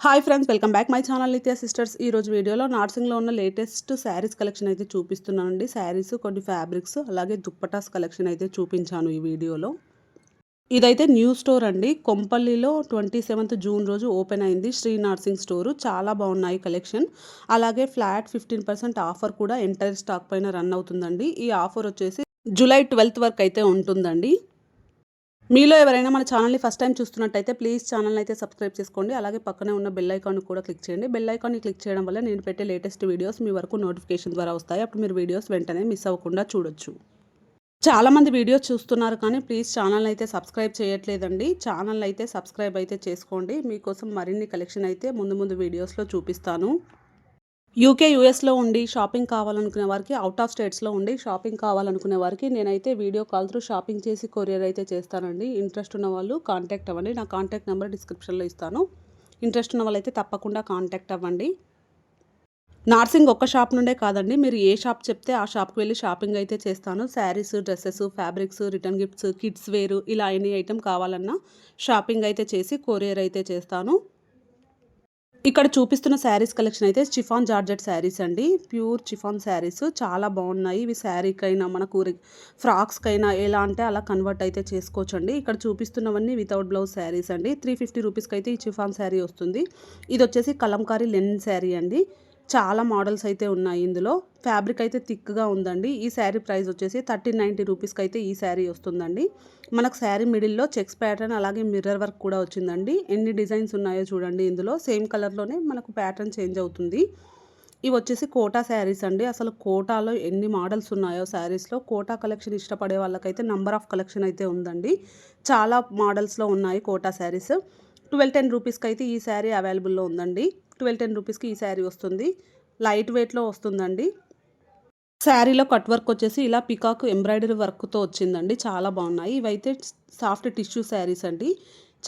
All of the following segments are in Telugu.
Hi friends, welcome back my channel నిత్య సిస్టర్స్. ఈరోజు వీడియోలో నార్సింగ్లో ఉన్న లేటెస్ట్ శారీస్ కలెక్షన్ అయితే చూపిస్తున్నానండి. శారీస్, కొన్ని ఫ్యాబ్రిక్స్, అలాగే దుప్పటాస్ కలెక్షన్ అయితే చూపించాను ఈ వీడియోలో. ఇదైతే న్యూ స్టోర్ అండి. కొంపల్లిలో 27th జూన్ రోజు ఓపెన్ అయింది శ్రీ నార్సింగ్ స్టోరు. చాలా బాగున్నాయి కలెక్షన్. అలాగే ఫ్లాట్ 15% ఆఫర్ కూడా ఎంటైర్ స్టాక్ పైన రన్ అవుతుందండి. ఈ ఆఫర్ వచ్చేసి జూలై 12th వరకు అయితే ఉంటుందండి. మీలో ఎవరైనా మన ఛానల్ని ఫస్ట్ టైం చూస్తున్నట్టయితే ప్లీజ్ ఛానల్ని అయితే సబ్స్క్రైబ్ చేసుకోండి. అలాగే పక్కనే ఉన్న బెల్ ఐకాన్ కూడా క్లిక్ చేయండి. బెల్ ఐకాన్ని క్లిక్ చేయడం వల్ల నేను పెట్టే లేటెస్ట్ వీడియోస్ మీ వరకు నోటిఫికేషన్ ద్వారా వస్తాయి. అప్పుడు మీరు వీడియోస్ వెంటనే మిస్ అవ్వకుండా చూడొచ్చు. చాలామంది వీడియోస్ చూస్తున్నారు కానీ ప్లీజ్ ఛానల్ అయితే సబ్స్క్రైబ్ చేయట్లేదండి. ఛానల్ అయితే సబ్స్క్రైబ్ అయితే చేసుకోండి. మీకోసం మరిన్ని కలెక్షన్ అయితే ముందు వీడియోస్లో చూపిస్తాను. యూకే యూఎస్లో ఉండి షాపింగ్ కావాలనుకునే వారికి, అవుట్ ఆఫ్ స్టేట్స్లో ఉండి షాపింగ్ కావాలనుకునే వారికి నేనైతే వీడియో కాల్ త్రూ షాపింగ్ చేసి కొరియర్ అయితే చేస్తానండి. ఇంట్రెస్ట్ ఉన్న వాళ్ళు కాంటాక్ట్ అవ్వండి. నా కాంటాక్ట్ నెంబర్ డిస్క్రిప్షన్లో ఇస్తాను. ఇంట్రెస్ట్ ఉన్న వాళ్ళైతే తప్పకుండా కాంటాక్ట్ అవ్వండి. నార్సింగ్ ఒక్క షాప్ నుండే కాదండి, మీరు ఏ షాప్ చెప్తే ఆ షాప్కి వెళ్ళి షాపింగ్ అయితే చేస్తాను. Saris, dresses, fabrics, return gifts, kids వేరు, ఇలా ఎనీ ఐటెం కావాలన్నా షాపింగ్ అయితే చేసి కొరియర్ అయితే చేస్తాను. ఇక్కడ చూపిస్తున్న శారీస్ కలెక్షన్ అయితే చిఫాన్ జార్జెట్ శారీస్ అండి. ప్యూర్ చిఫాన్ శారీస్ చాలా బాగున్నాయి. ఇవి శారీకైనా, మనకు ఫ్రాక్స్కైనా ఎలా అంటే అలా కన్వర్ట్ అయితే చేసుకోవచ్చు అండి. ఇక్కడ చూపిస్తున్నవన్నీ వితౌట్ బ్లౌజ్ శారీస్ అండి. 350 రూపీస్కి అయితే ఈ చిఫాన్ శారీ వస్తుంది. ఇది వచ్చేసి కలంకారీ లెనిన్ శారీ అండి. చాలా మోడల్స్ అయితే ఉన్నాయి ఇందులో. ఫ్యాబ్రిక్ అయితే థిక్గా ఉందండి. ఈ శారీ ప్రైస్ వచ్చేసి 1390 రూపీస్కి అయితే ఈ శారీ వస్తుందండి. మనకు శారీ మిడిల్లో చెక్స్ ప్యాటర్న్, అలాగే మిర్రర్ వర్క్ కూడా వచ్చిందండి. ఎన్ని డిజైన్స్ ఉన్నాయో చూడండి. ఇందులో సేమ్ కలర్లోనే మనకు ప్యాటర్న్ చేంజ్ అవుతుంది. ఇవి వచ్చేసి కోటా శారీస్ అండి. అసలు కోటాలో ఎన్ని మోడల్స్ ఉన్నాయో శారీస్లో. కోటా కలెక్షన్ ఇష్టపడే వాళ్ళకైతే నంబర్ ఆఫ్ కలెక్షన్ అయితే ఉందండి. చాలా మోడల్స్లో ఉన్నాయి కోటా శారీస్. 1210 రూపీస్కి అయితే ఈ శారీ అవైలబుల్లో ఉందండి. 1210 రూపీస్కి ఈ శారీ వస్తుంది. లైట్ వెయిట్లో వస్తుందండి. శారీలో కట్ వర్క్ వచ్చేసి ఇలా పికాక్ ఎంబ్రాయిడరీ వర్క్తో వచ్చిందండి. చాలా బాగున్నాయి. ఇవైతే సాఫ్ట్ టిష్యూ శారీస్ అండి.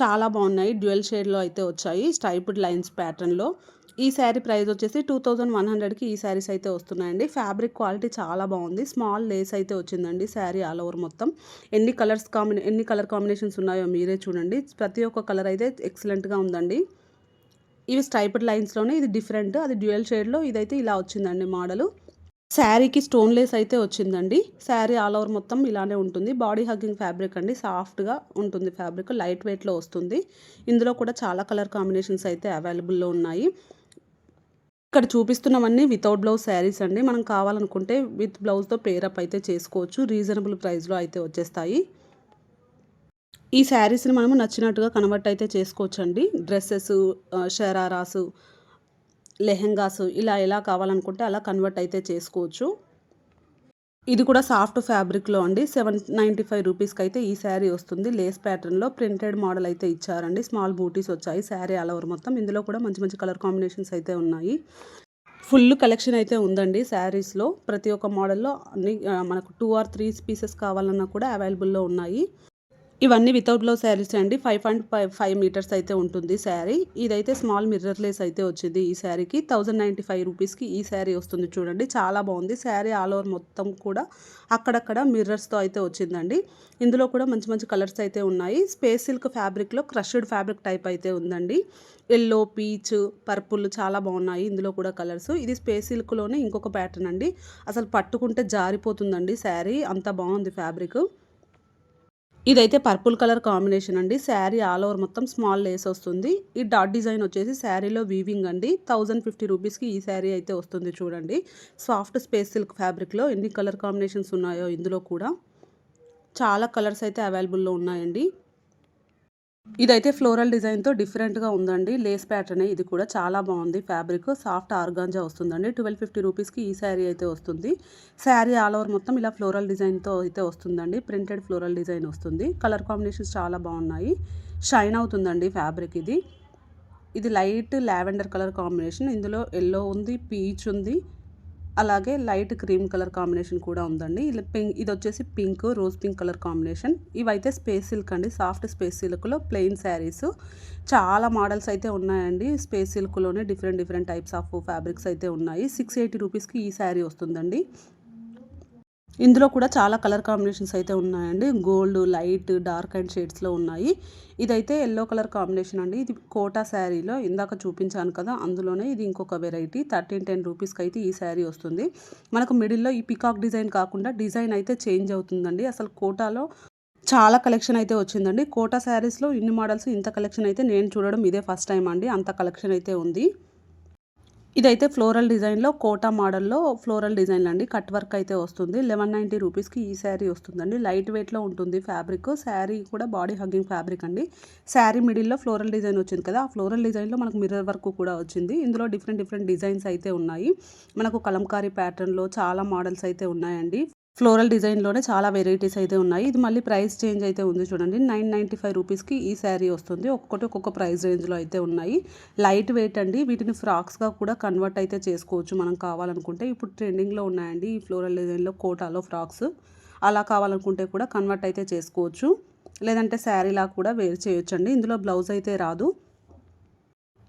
చాలా బాగున్నాయి. డ్యూయల్ షేడ్లో అయితే వచ్చాయి, స్ట్రైప్డ్ లైన్స్ ప్యాటర్న్లో. ఈ శారీ ప్రైస్ వచ్చేసి 2100కి ఈ శారీస్ అయితే వస్తున్నాయండి. ఫ్యాబ్రిక్ క్వాలిటీ చాలా బాగుంది. స్మాల్ లేస్ అయితే వచ్చిందండి శారీ ఆల్ ఓవర్ మొత్తం. ఎన్ని కలర్ కాంబినేషన్స్ ఉన్నాయో మీరే చూడండి. ప్రతి ఒక్క కలర్ అయితే ఎక్సలెంట్గా ఉందండి. ఇవి స్ట్రైప్డ్ లైన్స్లోనే, ఇది డిఫరెంట్, అది డ్యూయల్ షేడ్లో, ఇదైతే ఇలా వచ్చిందండి మోడలు. శారీకి స్టోన్ లేస్ అయితే వచ్చిందండి. శారీ ఆల్ ఓవర్ మొత్తం ఇలానే ఉంటుంది. బాడీ హగ్గింగ్ ఫ్యాబ్రిక్ అండి. సాఫ్ట్గా ఉంటుంది ఫ్యాబ్రిక్, లైట్ వెయిట్లో వస్తుంది. ఇందులో కూడా చాలా కలర్ కాంబినేషన్స్ అయితే అవైలబుల్లో ఉన్నాయి. ఇక్కడ చూపిస్తున్నవన్నీ వితౌట్ బ్లౌజ్ శారీస్ అండి. మనం కావాలనుకుంటే విత్ బ్లౌజ్తో పేరప్ అయితే చేసుకోవచ్చు. రీజనబుల్ ప్రైస్లో అయితే వచ్చేస్తాయి. ఈ శారీస్ని మనము నచ్చినట్టుగా కన్వర్ట్ అయితే చేసుకోవచ్చండి. డ్రెస్సెస్, షరారాసు, లెహెంగాస్, ఇలా ఎలా కావాలనుకుంటే అలా కన్వర్ట్ అయితే చేసుకోవచ్చు. ఇది కూడా సాఫ్ట్ ఫ్యాబ్రిక్లో అండి. 795 రూపీస్కి అయితే ఈ శారీ వస్తుంది. లేస్ ప్యాటర్న్లో ప్రింటెడ్ మోడల్ అయితే ఇచ్చారండి. స్మాల్ బూటీస్ వచ్చాయి శారీ ఆల్ ఓవర్ మొత్తం. ఇందులో కూడా మంచి కలర్ కాంబినేషన్స్ అయితే ఉన్నాయి. ఫుల్ కలెక్షన్ అయితే ఉందండి శారీస్లో. ప్రతి ఒక్క మోడల్లో అన్ని మనకు 2 or 3 పీసెస్ కావాలన్నా కూడా అవైలబుల్లో ఉన్నాయి. ఇవన్నీ వితౌట్ బ్లౌజ్ శారీస్ అండి. 5.5 మీటర్స్ అయితే ఉంటుంది శారీ. ఇదైతే స్మాల్ మిర్రర్ లేస్ అయితే వచ్చింది ఈ శారీకి. 1095 రూపీస్కి ఈ శారీ వస్తుంది చూడండి. చాలా బాగుంది శారీ. ఆల్ ఓవర్ మొత్తం కూడా అక్కడక్కడ మిర్రర్స్తో అయితే వచ్చిందండి. ఇందులో కూడా మంచి కలర్స్ అయితే ఉన్నాయి. స్పేస్ సిల్క్ ఫ్యాబ్రిక్లో క్రష్డ్ ఫ్యాబ్రిక్ టైప్ అయితే ఉందండి. ఎల్లో, పీచ్, పర్పుల్ చాలా బాగున్నాయి ఇందులో కూడా కలర్స్. ఇది స్పేస్ సిల్క్లోనే ఇంకొక ప్యాటర్న్ అండి. అసలు పట్టుకుంటే జారిపోతుందండి శారీ, అంత బాగుంది ఫ్యాబ్రిక్. ఇదైతే పర్పుల్ కలర్ కాంబినేషన్ అండి. శారీ ఆల్ ఓవర్ మొత్తం స్మాల్ లేస్ వస్తుంది. ఈ డాట్ డిజైన్ వచ్చేసి శారీలో వీవింగ్ అండి. 1050 రూపీస్కి ఈ శారీ అయితే వస్తుంది చూడండి. సాఫ్ట్ స్పేస్ సిల్క్ ఫ్యాబ్రిక్లో ఎన్ని కలర్ కాంబినేషన్స్ ఉన్నాయో ఇందులో కూడా. చాలా కలర్స్ అయితే అవైలబుల్లో ఉన్నాయండి. ఇదైతే ఫ్లోరల్ డిజైన్తో డిఫరెంట్గా ఉందండి. లేస్ ప్యాటర్నే ఇది కూడా. చాలా బాగుంది ఫ్యాబ్రిక్. సాఫ్ట్ ఆర్గాంజా వస్తుందండి. 1250 రూపీస్కి ఈ శారీ అయితే వస్తుంది. శారీ ఆల్ ఓవర్ మొత్తం ఇలా ఫ్లోరల్ డిజైన్తో అయితే వస్తుందండి. ప్రింటెడ్ ఫ్లోరల్ డిజైన్ వస్తుంది. కలర్ కాంబినేషన్స్ చాలా బాగున్నాయి. షైన్ అవుతుందండి ఫ్యాబ్రిక్ ఇది. ఇది లైట్ లావెండర్ కలర్ కాంబినేషన్. ఇందులో ఎల్లో ఉంది, పీచ్ ఉంది, అలాగే లైట్ క్రీమ్ కలర్ కాంబినేషన్ కూడా ఉందండి. ఇది వచ్చేసి pink, rose pink colour combination. ఇవైతే స్పేస్ సిల్క్ అండి. సాఫ్ట్ స్పేస్ సిల్క్లో ప్లెయిన్ శారీస్. చాలా మోడల్స్ అయితే ఉన్నాయండి. స్పేస్ సిల్క్లోనే డిఫరెంట్ టైప్స్ ఆఫ్ ఫ్యాబ్రిక్స్ అయితే ఉన్నాయి. 680 రూపీస్కి ఈ శారీ వస్తుందండి. ఇందులో కూడా చాలా కలర్ కాంబినేషన్స్ అయితే ఉన్నాయండి. గోల్డ్, లైట్, డార్క్ అండ్ షేడ్స్‌లో ఉన్నాయి. ఇదైతే యెల్లో కలర్ కాంబినేషన్ అండి. ఇది కోటా శారీలో ఇందాక చూపించాను కదా! అందులోనే ఇది ఇంకొక వెరైటీ. 1310 రూపీస్‌కైతే ఈ శారీ వస్తుంది. మనకు మిడిల్‌లో ఈ పీకాక్ డిజైన్ కాకుండా డిజైన్ అయితే చేంజ్ అవుతుందండి. అసలు కోటాలో చాలా కలెక్షన్ అయితే వచ్చిందండి. కోటా శారీస్‌లో ఇన్ని మోడల్స్, ఇంత కలెక్షన్ అయితే నేను చూడడం ఇదే ఫస్ట్ టైమ్ అండి. అంత కలెక్షన్ అయితే ఉంది. ఇదైతే ఫ్లోరల్ డిజైన్‌లో కోటా మోడల్‌లో ఫ్లోరల్ డిజైన్‌లండి. కట్ వర్క్ అయితే వస్తుంది. 1190 రూపీస్‌కి ఈ శారీ వస్తుందండి. లైట్ వెయిట్‌లో ఉంటుంది ఫ్యాబ్రిక్. శారీ కూడా బాడీ హగ్గింగ్ ఫ్యాబ్రిక్ అండి. శారీ మిడిల్‌లో ఫ్లోరల్ డిజైన్ వచ్చింది కదా! ఆ ఫ్లోరల్ డిజైన్‌లో మనకు మిర్రర్ వర్క్ కూడా వచ్చింది. ఇందులో డిఫరెంట్ డిఫరెంట్ డిజైన్స్ అయితే ఉన్నాయి. మనకు కలంకారీ ప్యాటర్న్‌లో చాలా మోడల్స్ అయితే ఉన్నాయండి. ఫ్లోరల్ డిజైన్‌లోనే చాలా వెరైటీస్ అయితే ఉన్నాయి. ఇది మళ్ళీ ప్రైస్ చేంజ్ అయితే ఉంది చూడండి. 995 రూపీస్‌కి ఈ శారీ వస్తుంది. ఒక్కొక్కటి ఒక్కొక్క ప్రైస్ రేంజ్‌లో అయితే ఉన్నాయి. లైట్ వెయిట్ అండి. వీటిని ఫ్రాక్స్‌గా కూడా కన్వర్ట్ అయితే చేసుకోవచ్చు మనం కావాలనుకుంటే. ఇప్పుడు ట్రెండింగ్‌లో ఉన్నాయండి ఈ ఫ్లోరల్ డిజైన్‌లో కోటాలో ఫ్రాక్స్. అలా కావాలనుకుంటే కూడా కన్వర్ట్ అయితే చేసుకోవచ్చు. లేదంటే శారీలా కూడా వేర్ చేయొచ్చండి. ఇందులో బ్లౌజ్ అయితే రాదు.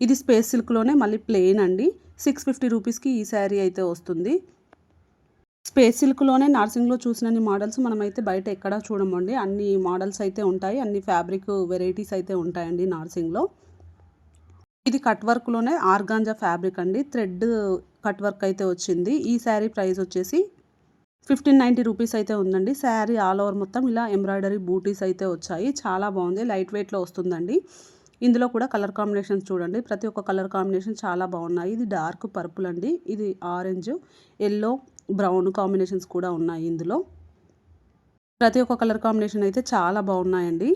ఇది స్పేస్ సిల్క్‌లోనే మళ్ళీ ప్లెయిన్ అండి. 650 రూపీస్‌కి ఈ శారీ అయితే వస్తుంది. స్పేస్ సిల్క్‌లోనే నార్సింగ్‌లో చూసినన్ని మోడల్స్ మనమైతే బయట ఎక్కడా చూడమండి. అన్ని మోడల్స్ అయితే ఉంటాయి. అన్ని ఫ్యాబ్రిక్ వెరైటీస్ అయితే ఉంటాయండి నార్సింగ్‌లో. ఇది కట్ వర్క్‌లోనే ఆర్గాంజా ఫ్యాబ్రిక్ అండి. థ్రెడ్ కట్ వర్క్ అయితే వచ్చింది. ఈ శారీ ప్రైస్ వచ్చేసి 1590 రూపీస్ అయితే ఉందండి. శారీ ఆల్ ఓవర్ మొత్తం ఇలా ఎంబ్రాయిడరీ బూటీస్ అయితే వచ్చాయి. చాలా బాగుంది. లైట్ వెయిట్‌లో వస్తుందండి. ఇందులో కూడా కలర్ కాంబినేషన్స్ చూడండి. ప్రతి ఒక్క కలర్ కాంబినేషన్ చాలా బాగున్నాయి. ఇది డార్క్ పర్పుల్ అండి. ఇది ఆరెంజ్, యెల్లో, బ్రౌన్ కాంబినేషన్స్ కూడా ఉన్నాయి ఇందులో. ప్రతి ఒక్క కలర్ కాంబినేషన్ అయితే చాలా బాగున్నాయండి.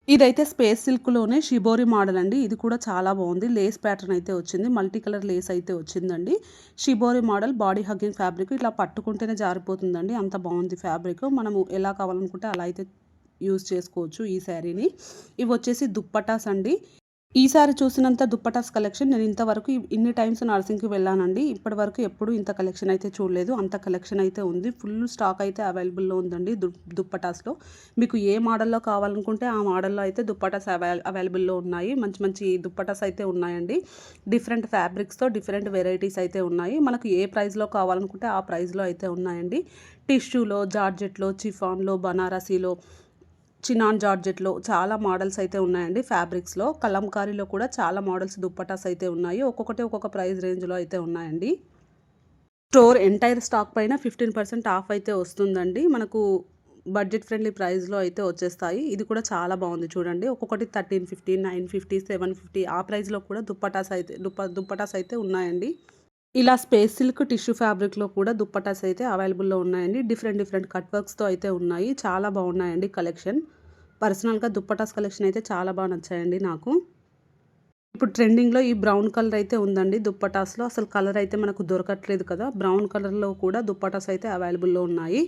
ఇదైతే స్పేస్ సిల్క్‌లోనే షిబోరి మోడల్ అండి. ఇది కూడా చాలా బాగుంది. లేస్ ప్యాటర్న్ అయితే వచ్చింది. మల్టీ కలర్ లేస్ అయితే వచ్చిందండి. Shibori model body hugging fabric. ఇట్లా పట్టుకుంటేనే జారిపోతుందండి. అంత బాగుంది ఫ్యాబ్రిక్. మనము ఎలా కావాలనుకుంటే అలా అయితే యూజ్ చేసుకోవచ్చు ఈ శారీని. ఇవి వచ్చేసి దుప్పటాస్ అండి. ఈసారి చూసినంత దుప్పటాస్ కలెక్షన్ నేను ఇంతవరకు ఇన్ని టైమ్స్ నర్సింగ్‌కి వెళ్ళానండి. ఇప్పటివరకు ఎప్పుడు ఇంత కలెక్షన్ అయితే చూడలేదు. అంత కలెక్షన్ అయితే ఉంది. ఫుల్ స్టాక్ అయితే అవైలబుల్‌లో ఉందండి దుప్పటాస్‌లో. మీకు ఏ మోడల్‌లో కావాలనుకుంటే ఆ మోడల్‌లో అయితే దుప్పటాస్ అవైలబుల్‌లో ఉన్నాయి. మంచి మంచి దుప్పటాస్ అయితే ఉన్నాయండి. డిఫరెంట్ ఫ్యాబ్రిక్స్‌తో డిఫరెంట్ వెరైటీస్ అయితే ఉన్నాయి. మనకు ఏ ప్రైస్‌లో కావాలనుకుంటే ఆ ప్రైస్‌లో అయితే ఉన్నాయండి. టిష్యూలో, జార్జెట్‌లో, చిఫాన్‌లో, బనారసీలో చినాన్ జార్జెట్‌లో చాలా మోడల్స్ అయితే ఉన్నాయండి ఫ్యాబ్రిక్స్‌లో. కలంకారీలో కూడా చాలా మోడల్స్ దుప్పటాస్ అయితే ఉన్నాయి. ఒక్కొక్కటి ఒక్కొక్క ప్రైస్ రేంజ్‌లో అయితే ఉన్నాయండి. స్టోర్ ఎంటైర్ స్టాక్ పైన 15% ఆఫ్ అయితే వస్తుందండి. మనకు బడ్జెట్ ఫ్రెండ్లీ ప్రైస్‌లో అయితే వచ్చేస్తాయి. ఇది కూడా చాలా బాగుంది చూడండి. ఒక్కొక్కటి 1350, 950, 750 ఆ ప్రైస్‌లో కూడా దుప్పటాస్ అయితే ఉన్నాయండి. ఇలా స్పేస్ సిల్క్ టిష్యూ ఫ్యాబ్రిక్‌లో కూడా దుప్పటాస్ అయితే అవైలబుల్‌లో ఉన్నాయండి. డిఫరెంట్ డిఫరెంట్ కట్ వర్క్స్‌తో అయితే ఉన్నాయి. చాలా బాగున్నాయండి కలెక్షన్. పర్సనల్‌గా దుప్పటాస్ కలెక్షన్ అయితే చాలా బాగా నచ్చాయండి నాకు. ఇప్పుడు ట్రెండింగ్‌లో ఈ బ్రౌన్ కలర్ అయితే ఉందండి దుప్పటాస్‌లో. అసలు కలర్ అయితే మనకు దొరకట్లేదు కదా! బ్రౌన్ కలర్‌లో కూడా దుప్పటాస్ అయితే అవైలబుల్‌లో ఉన్నాయి.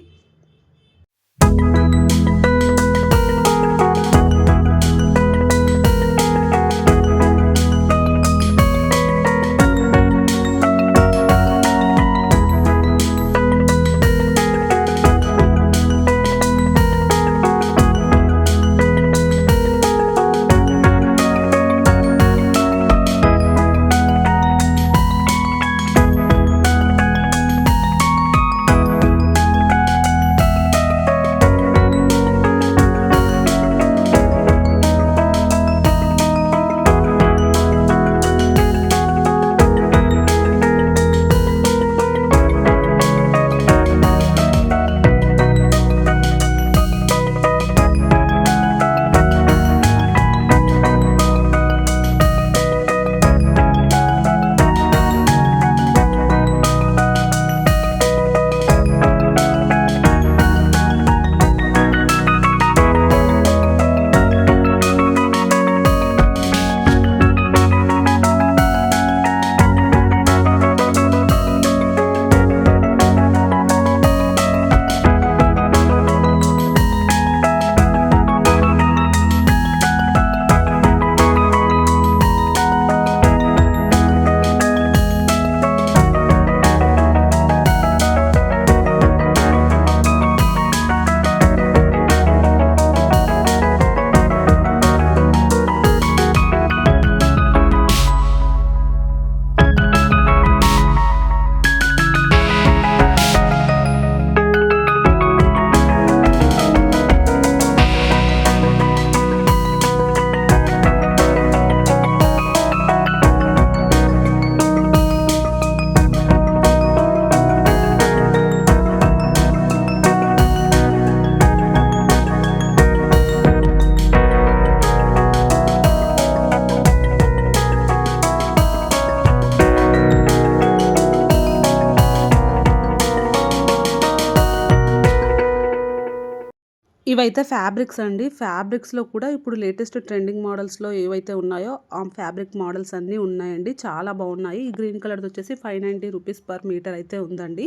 ఇవైతే ఫ్యాబ్రిక్స్ అండి. ఫ్యాబ్రిక్స్‌లో కూడా ఇప్పుడు లేటెస్ట్ ట్రెండింగ్ మోడల్స్‌లో ఏవైతే ఉన్నాయో ఆ ఫ్యాబ్రిక్ మోడల్స్ అన్నీ ఉన్నాయండి. చాలా బాగున్నాయి. ఈ గ్రీన్ కలర్‌దొచ్చేసి 590 రూపీస్ పర్ మీటర్ అయితే ఉందండి.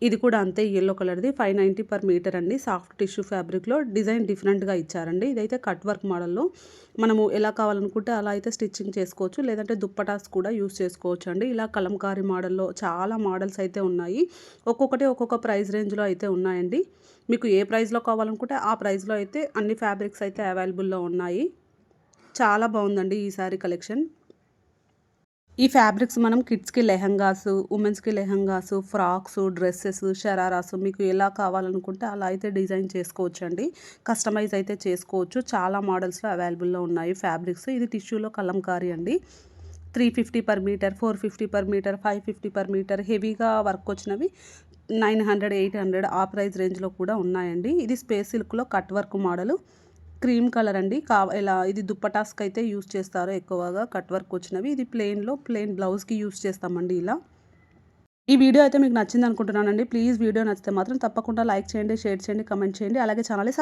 ఇది కూడా అంతే యెల్లో కలర్‌ది 590 పర్ మీటర్ అండి. సాఫ్ట్ టిష్యూ ఫ్యాబ్రిక్‌లో డిజైన్ డిఫరెంట్‌గా ఇచ్చారండి. ఇదైతే కట్ వర్క్ మోడల్‌లో మనము ఎలా కావాలనుకుంటే అలా అయితే స్టిచ్చింగ్ చేసుకోవచ్చు. లేదంటే దుప్పటాస్ కూడా యూజ్ చేసుకోవచ్చండి. ఇలా కలంకారీ మోడల్‌లో చాలా మోడల్స్ అయితే ఉన్నాయి. ఒక్కొక్కటి ఒక్కొక్క ప్రైస్ రేంజ్‌లో అయితే ఉన్నాయండి. మీకు ఏ ప్రైస్‌లో కావాలనుకుంటే ఆ ప్రైస్‌లో అయితే అన్ని ఫ్యాబ్రిక్స్ అయితే అవైలబుల్‌లో ఉన్నాయి. చాలా బాగుందండి ఈ సారీ కలెక్షన్. ఈ ఫ్యాబ్రిక్స్ మనం కిడ్స్‌కి లెహెంగాస్, ఉమెన్స్‌కి లెహెంగాస్, ఫ్రాక్స్, డ్రెసెస్, షరారాస్ మీకు ఎలా కావాలనుకుంటే అలా అయితే డిజైన్ చేసుకోవచ్చండి. కస్టమైజ్ అయితే చేసుకోవచ్చు. చాలా మోడల్స్‌లో అవైలబుల్‌లో ఉన్నాయి ఫ్యాబ్రిక్స్. ఇది టిష్యూలో కలంకారీ అండి. 350 per meter, 450 per meter, 550 per meter హెవీగా వర్క్ వచ్చినవి 900, 800 ఆ ప్రైస్ రేంజ్‌లో కూడా ఉన్నాయండి. ఇది స్పేస్ సిల్క్‌లో cut work model. Cream colour అండి. ఇలా ఇది దుప్పటాస్‌కి అయితే యూజ్ చేస్తారు ఎక్కువగా కట్ వర్క్ వచ్చినవి. ఇది ప్లెయిన్ బ్లౌజ్‌కి యూజ్ చేస్తామండి ఇలా. ఈ వీడియో అయితే మీకు నచ్చింది అనుకుంటున్నానండి. ప్లీజ్ వీడియో నచ్చితే మాత్రం తప్పకుండా లైక్ చేయండి, షేర్ చేయండి, కామెంట్ చేయండి. అలాగే ఛానల్‌ని